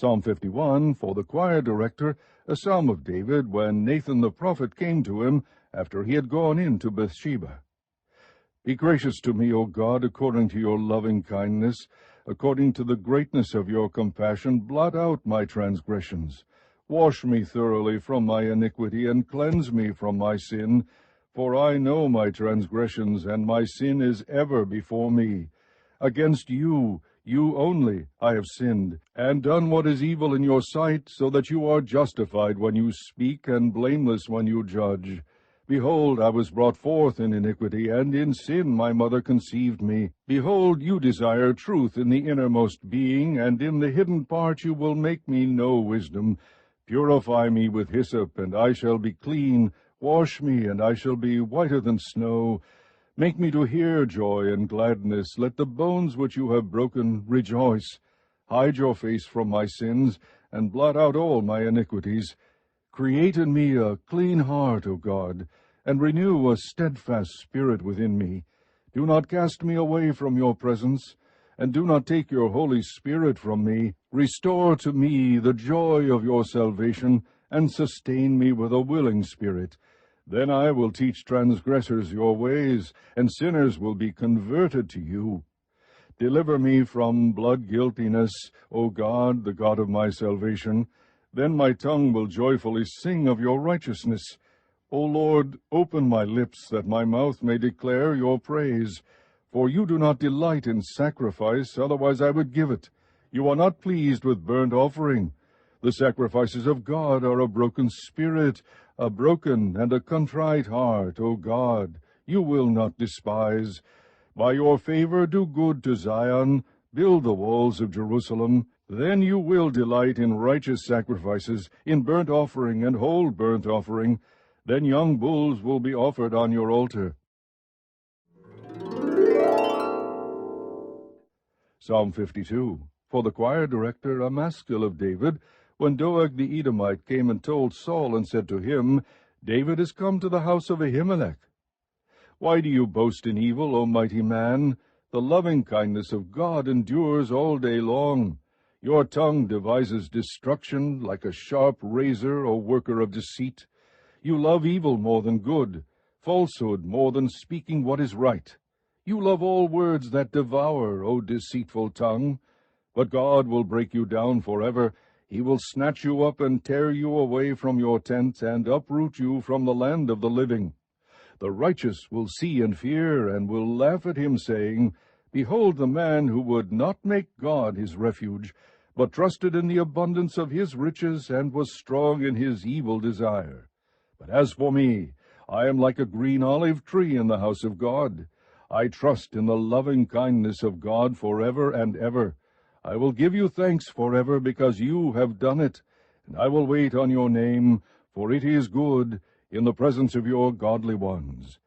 Psalm 51, for the choir director, a psalm of David when Nathan the prophet came to him after he had gone in to Bathsheba. Be gracious to me, O God, according to your loving kindness, according to the greatness of your compassion, blot out my transgressions. Wash me thoroughly from my iniquity, and cleanse me from my sin. For I know my transgressions, and my sin is ever before me. Against you, you only, I have sinned, and done what is evil in your sight, so that you are justified when you speak, and blameless when you judge. Behold, I was brought forth in iniquity, and in sin my mother conceived me. Behold, you desire truth in the innermost being, and in the hidden part you will make me know wisdom. Purify me with hyssop, and I shall be clean. Wash me, and I shall be whiter than snow. Make me to hear joy and gladness. Let the bones which you have broken rejoice. Hide your face from my sins, and blot out all my iniquities. Create in me a clean heart, O God, and renew a steadfast spirit within me. Do not cast me away from your presence, and do not take your Holy Spirit from me. Restore to me the joy of your salvation, and sustain me with a willing spirit. Then I will teach transgressors your ways, and sinners will be converted to you. Deliver me from blood guiltiness, O God, the God of my salvation. Then my tongue will joyfully sing of your righteousness. O Lord, open my lips, that my mouth may declare your praise. For you do not delight in sacrifice, otherwise I would give it. You are not pleased with burnt offering. The sacrifices of God are a broken spirit, a broken and a contrite heart, O God, you will not despise. By your favor do good to Zion, build the walls of Jerusalem. Then you will delight in righteous sacrifices, in burnt offering and whole burnt offering. Then young bulls will be offered on your altar. Psalm 52. For the choir director, a maskil of David, when Doeg the Edomite came and told Saul and said to him, David is come to the house of Ahimelech. Why do you boast in evil, O mighty man? The loving kindness of God endures all day long. Your tongue devises destruction like a sharp razor, O worker of deceit. You love evil more than good, falsehood more than speaking what is right. You love all words that devour, O deceitful tongue. But God will break you down forever. He will snatch you up and tear you away from your tent, and uproot you from the land of the living. The righteous will see and fear, and will laugh at him, saying, Behold the man who would not make God his refuge, but trusted in the abundance of his riches, and was strong in his evil desire. But as for me, I am like a green olive tree in the house of God. I trust in the loving kindness of God forever and ever. I will give you thanks forever, because you have done it, and I will wait on your name, for it is good in the presence of your godly ones.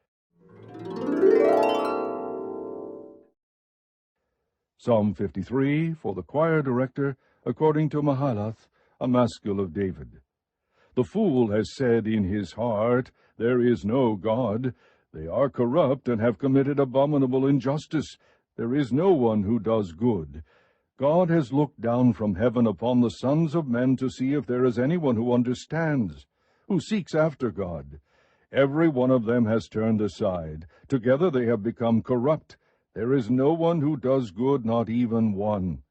Psalm 53, for the choir director, according to Mahalath, a maskil of David. The fool has said in his heart, There is no God. They are corrupt and have committed abominable injustice. There is no one who does good. God has looked down from heaven upon the sons of men to see if there is anyone who understands, who seeks after God. Every one of them has turned aside. Together they have become corrupt. There is no one who does good, not even one.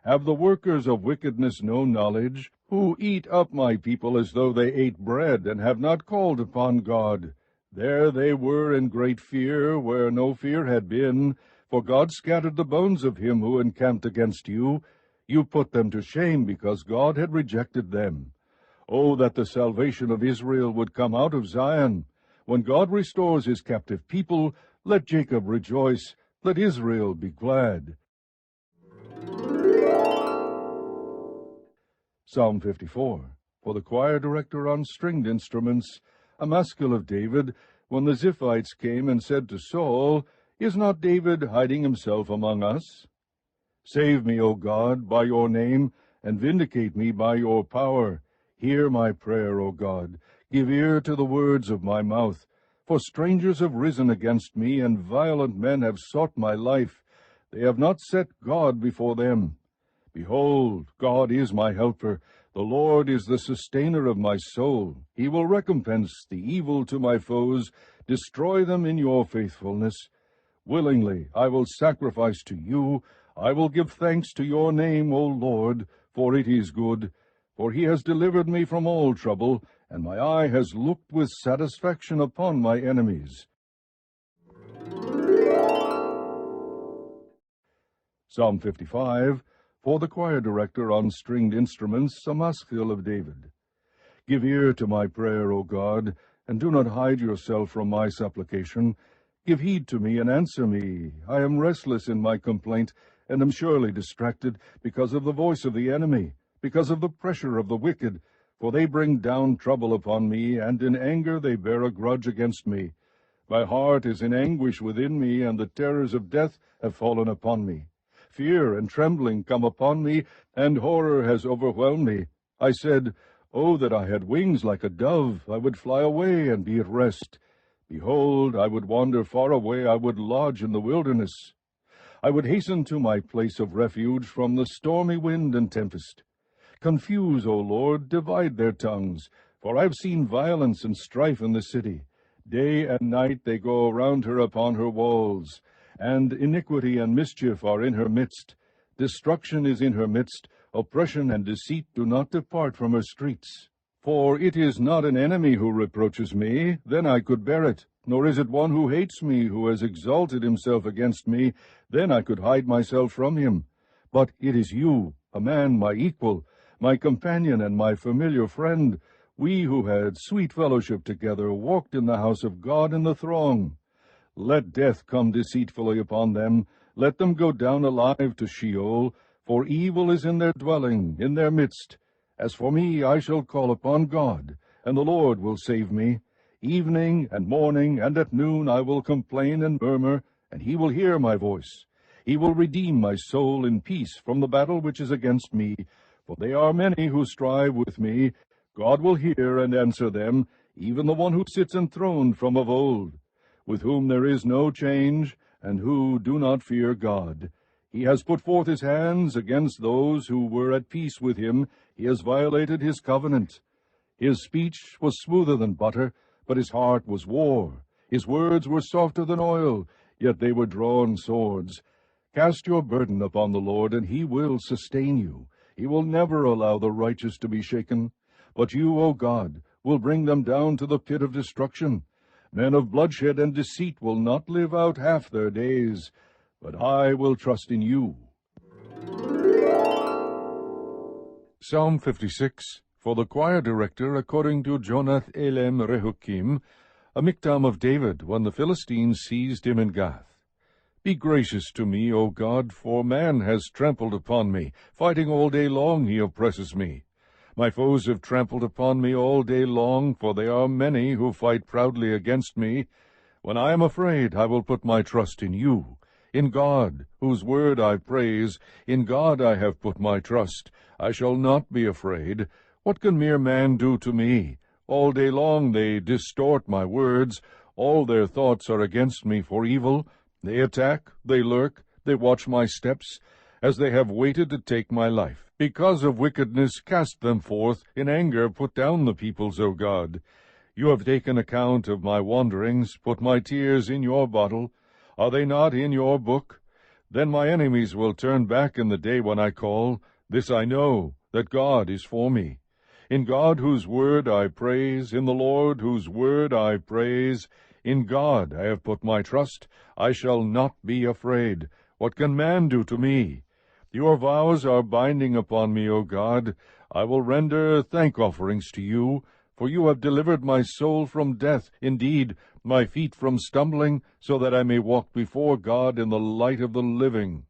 Have the workers of wickedness no knowledge, who eat up my people as though they ate bread, and have not called upon God? There they were in great fear, where no fear had been, for God scattered the bones of him who encamped against you. You put them to shame, because God had rejected them. Oh, that the salvation of Israel would come out of Zion! When God restores his captive people, let Jacob rejoice, let Israel be glad. Psalm 54, for the choir director on stringed instruments, a maskil of David, when the Ziphites came and said to Saul, Is not David hiding himself among us? Save me, O God, by your name, and vindicate me by your power. Hear my prayer, O God. Give ear to the words of my mouth. For strangers have risen against me, and violent men have sought my life. They have not set God before them. Behold, God is my helper. The Lord is the sustainer of my soul. He will recompense the evil to my foes, destroy them in your faithfulness. Willingly I will sacrifice to you. I will give thanks to your name, O Lord, for it is good. For he has delivered me from all trouble, and my eye has looked with satisfaction upon my enemies. Psalm 55, for the choir director on stringed instruments, a maskil of David. Give ear to my prayer, O God, and do not hide yourself from my supplication. Give heed to me and answer me. I am restless in my complaint, and am surely distracted because of the voice of the enemy, because of the pressure of the wicked. For they bring down trouble upon me, and in anger they bear a grudge against me. My heart is in anguish within me, and the terrors of death have fallen upon me. Fear and trembling come upon me, and horror has overwhelmed me. I said, Oh, that I had wings like a dove! I would fly away and be at rest. Behold, I would wander far away, I would lodge in the wilderness. I would hasten to my place of refuge from the stormy wind and tempest. Confuse, O Lord, divide their tongues, for I have seen violence and strife in the city. Day and night they go around her upon her walls, and iniquity and mischief are in her midst. Destruction is in her midst, oppression and deceit do not depart from her streets. For it is not an enemy who reproaches me, then I could bear it, nor is it one who hates me, who has exalted himself against me, then I could hide myself from him. But it is you, a man my equal, my companion and my familiar friend, we who had sweet fellowship together, walked in the house of God in the throng. Let death come deceitfully upon them, let them go down alive to Sheol, for evil is in their dwelling, in their midst. As for me, I shall call upon God, and the Lord will save me. Evening and morning and at noon I will complain and murmur, and he will hear my voice. He will redeem my soul in peace from the battle which is against me, for they are many who strive with me. God will hear and answer them, even the one who sits enthroned from of old, with whom there is no change, and who do not fear God. He has put forth his hands against those who were at peace with him. He has violated his covenant. His speech was smoother than butter, but his heart was war. His words were softer than oil, yet they were drawn swords. Cast your burden upon the Lord, and he will sustain you. He will never allow the righteous to be shaken. But you, O God, will bring them down to the pit of destruction. Men of bloodshed and deceit will not live out half their days, but I will trust in you. Psalm 56, for the choir director, according to Jonath Elem Rehukim, a miktam of David, when the Philistines seized him in Gath. Be gracious to me, O God, for man has trampled upon me. Fighting all day long he oppresses me. My foes have trampled upon me all day long, for they are many who fight proudly against me. When I am afraid, I will put my trust in you. In God, whose word I praise, in God I have put my trust. I shall not be afraid. What can mere man do to me? All day long they distort my words. All their thoughts are against me for evil. They attack, they lurk, they watch my steps, as they have waited to take my life. Because of wickedness cast them forth, in anger put down the peoples, O God. You have taken account of my wanderings, put my tears in your bottle. Are they not in your book? Then my enemies will turn back in the day when I call. This I know, that God is for me. In God whose word I praise, in the Lord whose word I praise, in God I have put my trust. I shall not be afraid. What can man do to me? Your vows are binding upon me, O God. I will render thank offerings to you, for you have delivered my soul from death, indeed, my feet from stumbling, so that I may walk before God in the light of the living.